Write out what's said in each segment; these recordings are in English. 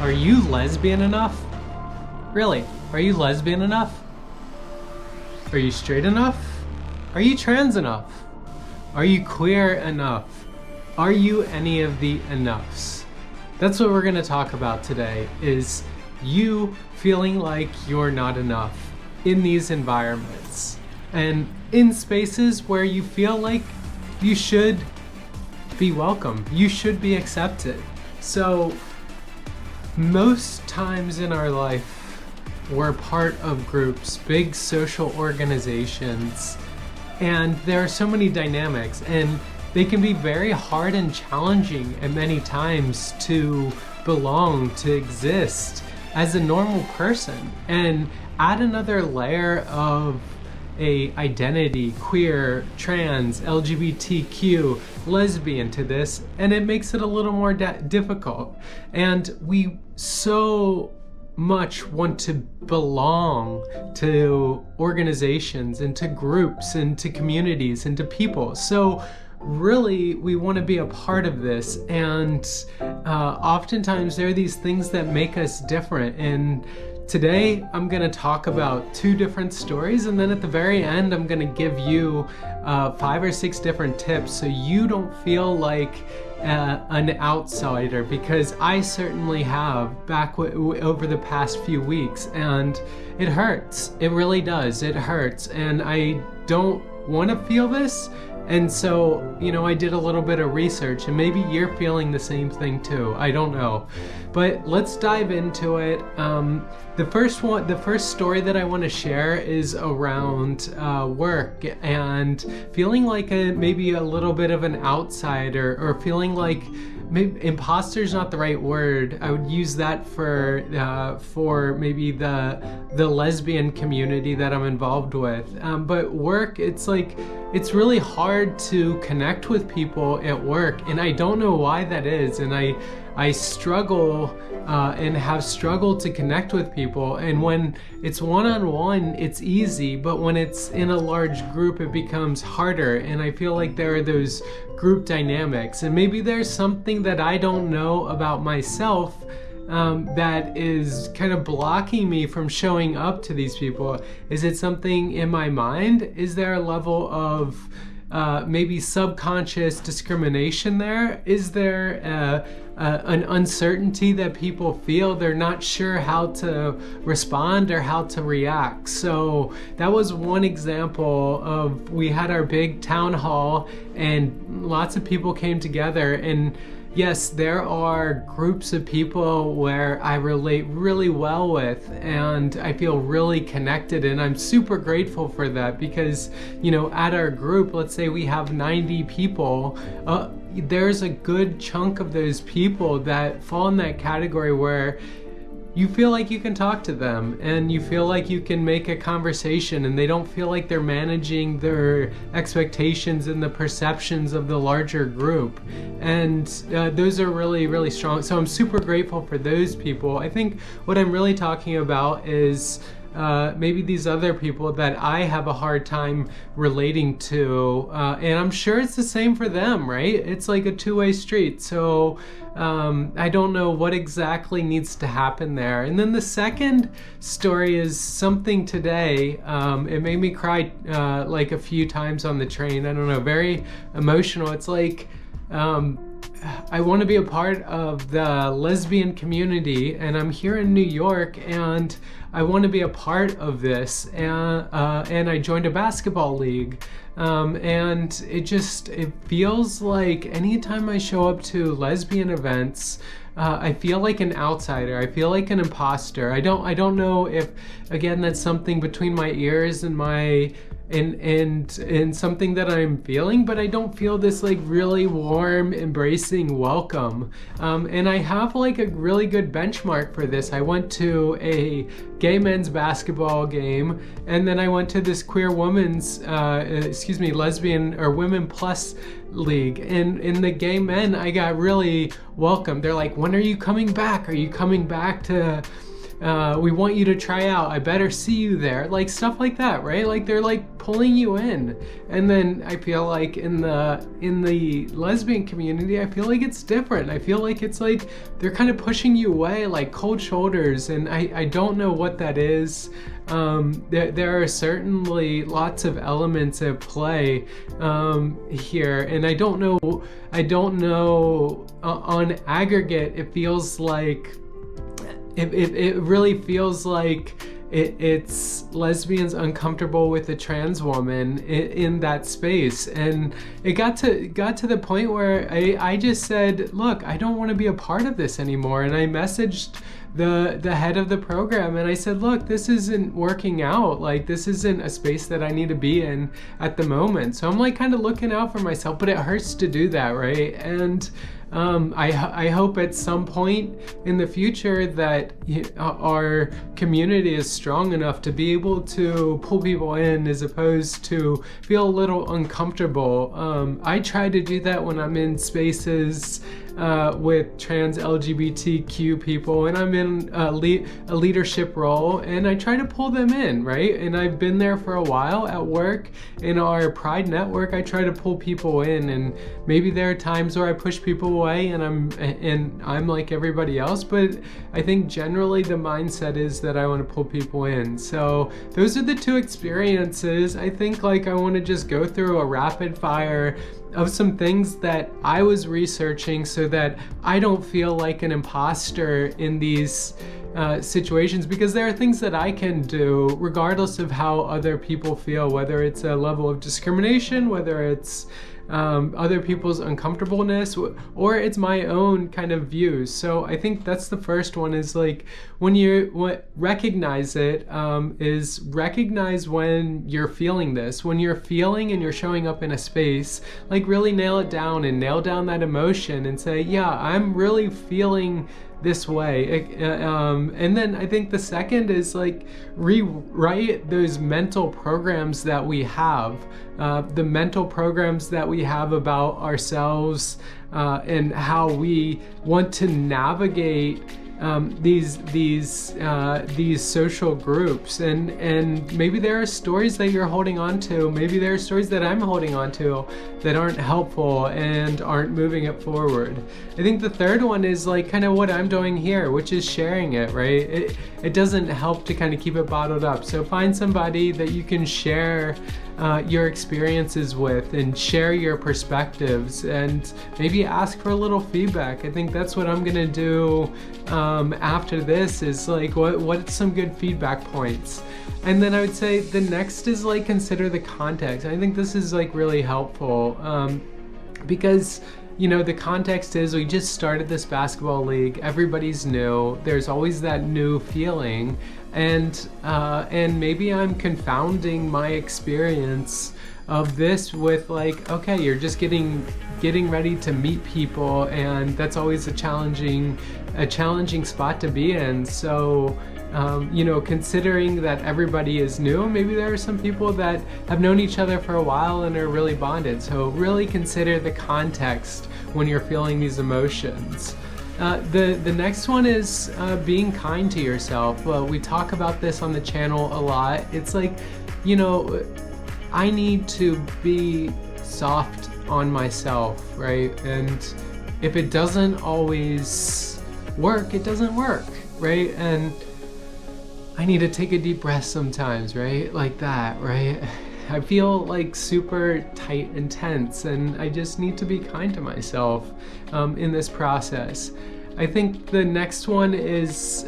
Are you lesbian enough? Really, are you lesbian enough? Are you straight enough? Are you trans enough? Are you queer enough? Are you any of the enoughs? That's what we're gonna talk about today, is you feeling like you're not enough in these environments and in spaces where you feel like you should be welcome, you should be accepted. So most times in our life, we're part of groups, big social organizations, and there are so many dynamics, and they can be very hard and challenging at many times to belong, to exist as a normal person, and add another layer of a identity, queer, trans, LGBTQ, lesbian to this, and it makes it a little more difficult. And we so much want to belong to organizations and to groups and to communities and to people. So really, we want to be a part of this, and oftentimes there are these things that make us different. And today I'm going to talk about 2 different stories, and then at the very end I'm going to give you 5 or 6 different tips so you don't feel like an outsider, because I certainly have back over the past few weeks, and it hurts. It really does. It hurts, and I don't want to feel this. And so, I did a little bit of research, and maybe you're feeling the same thing too. I don't know. But let's dive into it. The first story that I want to share is around work and feeling like maybe a little bit of an outsider, or feeling like maybe imposter is not the right word. I would use that for maybe the lesbian community that I'm involved with. But work, it's really hard to connect with people at work, and I don't know why that is. And I struggle and have struggled to connect with people. And when it's one-on-one, it's easy, but when it's in a large group, it becomes harder. And I feel like there are those group dynamics, and maybe there's something that I don't know about myself that is kind of blocking me from showing up to these people. Is it something in my mind? Is there a level of maybe subconscious discrimination there? Is there an uncertainty that people feel? They're not sure how to respond or how to react. So that was one example of, we had our big town hall and lots of people came together, and yes, there are groups of people where I relate really well with, and I feel really connected, and I'm super grateful for that, because, at our group, let's say we have 90 people, there's a good chunk of those people that fall in that category where you feel like you can talk to them, and you feel like you can make a conversation, and they don't feel like they're managing their expectations and the perceptions of the larger group. And those are really, really strong. So I'm super grateful for those people. I think what I'm really talking about is maybe these other people that I have a hard time relating to, and I'm sure it's the same for them, right? It's like a two-way street. So I don't know what exactly needs to happen there. And then the second story is something today. It made me cry like a few times on the train. I don't know, very emotional. It's like, I want to be a part of the lesbian community, and I'm here in New York, and I want to be a part of this, and I joined a basketball league, and it feels like anytime I show up to lesbian events, I feel like an outsider. I feel like an imposter. I don't know if, again, that's something between my ears and my and something that I'm feeling, but I don't feel this like really warm, embracing welcome. And I have like a really good benchmark for this. I went to a gay men's basketball game, and then I went to this queer women's, lesbian or women plus league. And in the gay men, I got really welcomed. They're like, when are you coming back? Are you coming back to we want you to try out, I better see you there, like stuff like that, right? Like they're like pulling you in. And then I feel like in the lesbian community, I feel like it's different. I feel like it's like they're kind of pushing you away, like cold shoulders, and I don't know what that is. There are certainly lots of elements at play here, and I don't know on aggregate, it feels like it really feels like it's lesbians uncomfortable with a trans woman in that space. And it got to the point where I just said, look, I don't want to be a part of this anymore. And I messaged the head of the program and I said, look, this isn't working out. Like, this isn't a space that I need to be in at the moment. So I'm like kind of looking out for myself, but it hurts to do that, right? And I hope at some point in the future that our community is strong enough to be able to pull people in as opposed to feel a little uncomfortable. I try to do that when I'm in spaces with trans LGBTQ people and I'm in a leadership role, and I try to pull them in, right? And I've been there for a while at work. In our Pride network, I try to pull people in, and maybe there are times where I push people away and I'm like everybody else, but I think generally the mindset is that I want to pull people in. So those are the two experiences. I think like I want to just go through a rapid fire of some things that I was researching so that I don't feel like an imposter in these situations, because there are things that I can do regardless of how other people feel, whether it's a level of discrimination, whether it's other people's uncomfortableness, or it's my own kind of views. So I think that's the first one, is like when you recognize it, is recognize when you're feeling this. When you're feeling and you're showing up in a space, like really nail it down and nail down that emotion and say, yeah, I'm really feeling this way. And then I think the second is like rewrite those mental programs that we have, the mental programs that we have about ourselves and how we want to navigate these social groups, and maybe there are stories that you're holding on to, maybe there are stories that I'm holding on to that aren't helpful and aren't moving it forward. I think the third one is like kind of what I'm doing here, which is sharing it, right? It doesn't help to kind of keep it bottled up. So find somebody that you can share your experiences with and share your perspectives, and maybe ask for a little feedback. I think that's what I'm gonna do after this, is like what's some good feedback points. And then I would say the next is like consider the context. I think this is like really helpful because you know, the context is we just started this basketball league, everybody's new, there's always that new feeling, and maybe I'm confounding my experience of this with like, okay, you're just getting ready to meet people, and that's always a challenging spot to be in. So you know, considering that everybody is new, maybe there are some people that have known each other for a while and are really bonded. So really consider the context when you're feeling these emotions. The next one is being kind to yourself. We talk about this on the channel a lot. It's like, you know, I need to be soft on myself, right? And if it doesn't always work, it doesn't work, right? And I need to take a deep breath sometimes, right? Like that, right? I feel like super tight and tense, and I just need to be kind to myself in this process. I think the next one is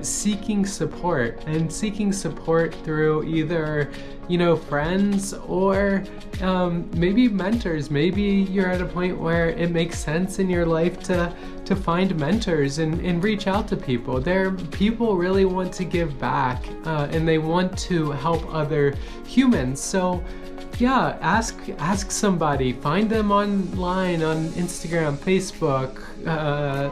seeking support, and seeking support through either, you know, friends or maybe mentors. Maybe you're at a point where it makes sense in your life to find mentors and reach out to people. People really want to give back and they want to help other humans. So yeah, ask somebody, find them online on Instagram, Facebook,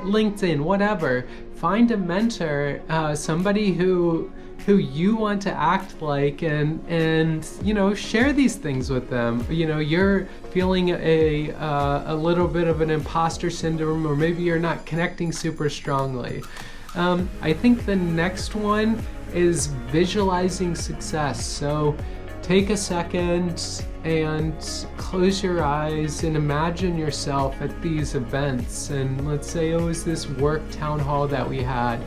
LinkedIn, whatever. Find a mentor, somebody who you want to act like, and you know, share these things with them. You know, you're feeling a little bit of an imposter syndrome, or maybe you're not connecting super strongly. I think the next one is visualizing success. So take a second and close your eyes and imagine yourself at these events. And let's say it was this work town hall that we had.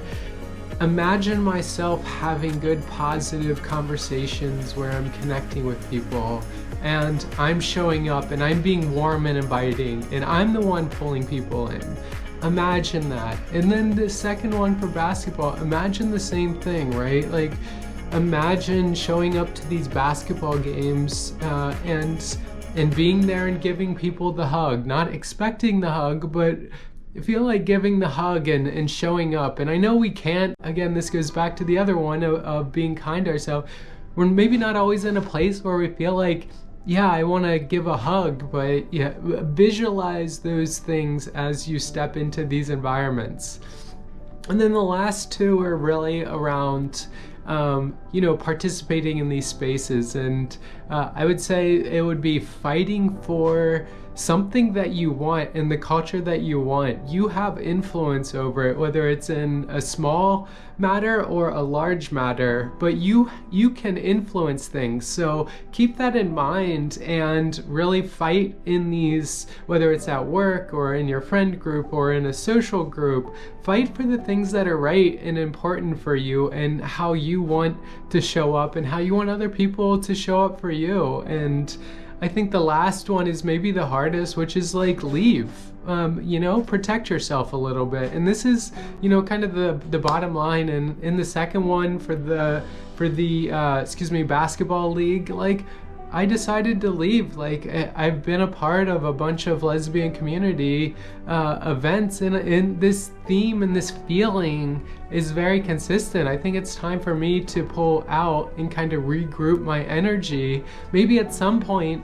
Imagine myself having good, positive conversations where I'm connecting with people and I'm showing up and I'm being warm and inviting and I'm the one pulling people in. Imagine that. And then the second one for basketball, imagine the same thing, right? Like, imagine showing up to these basketball games and being there and giving people the hug, not expecting the hug, but I feel like giving the hug and showing up. And I know we can't, again, this goes back to the other one of being kind to ourselves. We're maybe not always in a place where we feel like, yeah, I want to give a hug, but yeah, visualize those things as you step into these environments. And then the last two are really around participating in these spaces. And I would say it would be fighting for something that you want and the culture that you want. You have influence over it, whether it's in a small matter or a large matter, but you can influence things. So keep that in mind and really fight in these, whether it's at work or in your friend group or in a social group, fight for the things that are right and important for you and how you want to show up and how you want other people to show up for you. And I think the last one is maybe the hardest, which is like leave. Protect yourself a little bit. And this is, kind of the bottom line. And in the second one for the basketball league, like I decided to leave. Like I've been a part of a bunch of lesbian community events, and this theme and this feeling is very consistent. I think it's time for me to pull out and kind of regroup my energy. Maybe at some point,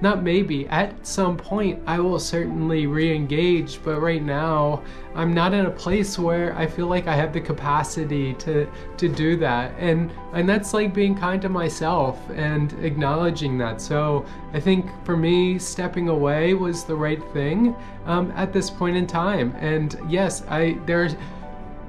at some point I will certainly re-engage, but right now I'm not in a place where I feel like I have the capacity to do that. And that's like being kind to myself and acknowledging that. So I think for me, stepping away was the right thing at this point in time. And yes, there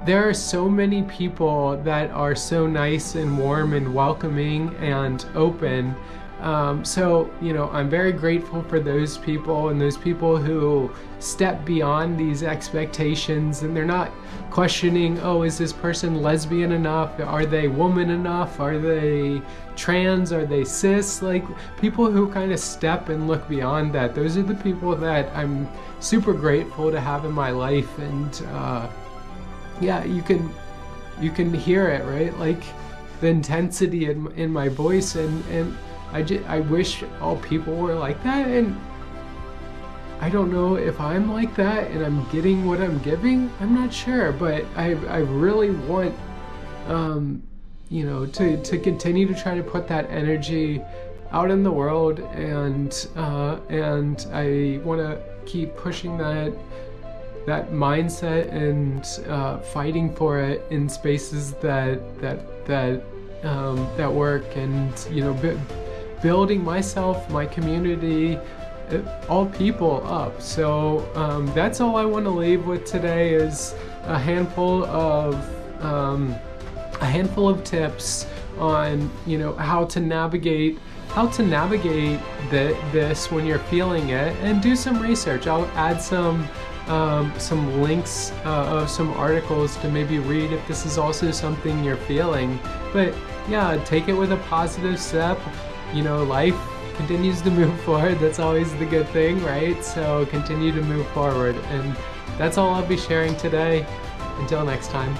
are so many people that are so nice and warm and welcoming and open. I'm very grateful for those people and those people who step beyond these expectations, and they're not questioning, oh, is this person lesbian enough? Are they woman enough? Are they trans? Are they cis? Like, people who kind of step and look beyond that. Those are the people that I'm super grateful to have in my life. And you can hear it, right? Like the intensity in my voice, and I wish all people were like that, and I don't know if I'm like that and I'm getting what I'm giving. I'm not sure, but I really want to continue to try to put that energy out in the world, and I want to keep pushing that mindset and fighting for it in spaces that work, and building myself, my community, all people up. So that's all I want to leave with today, is a handful of tips on how to navigate this when you're feeling it, and do some research. I'll add some links of some articles to maybe read if this is also something you're feeling. But yeah, take it with a positive step. Life continues to move forward. That's always the good thing, right? So continue to move forward. And that's all I'll be sharing today. Until next time.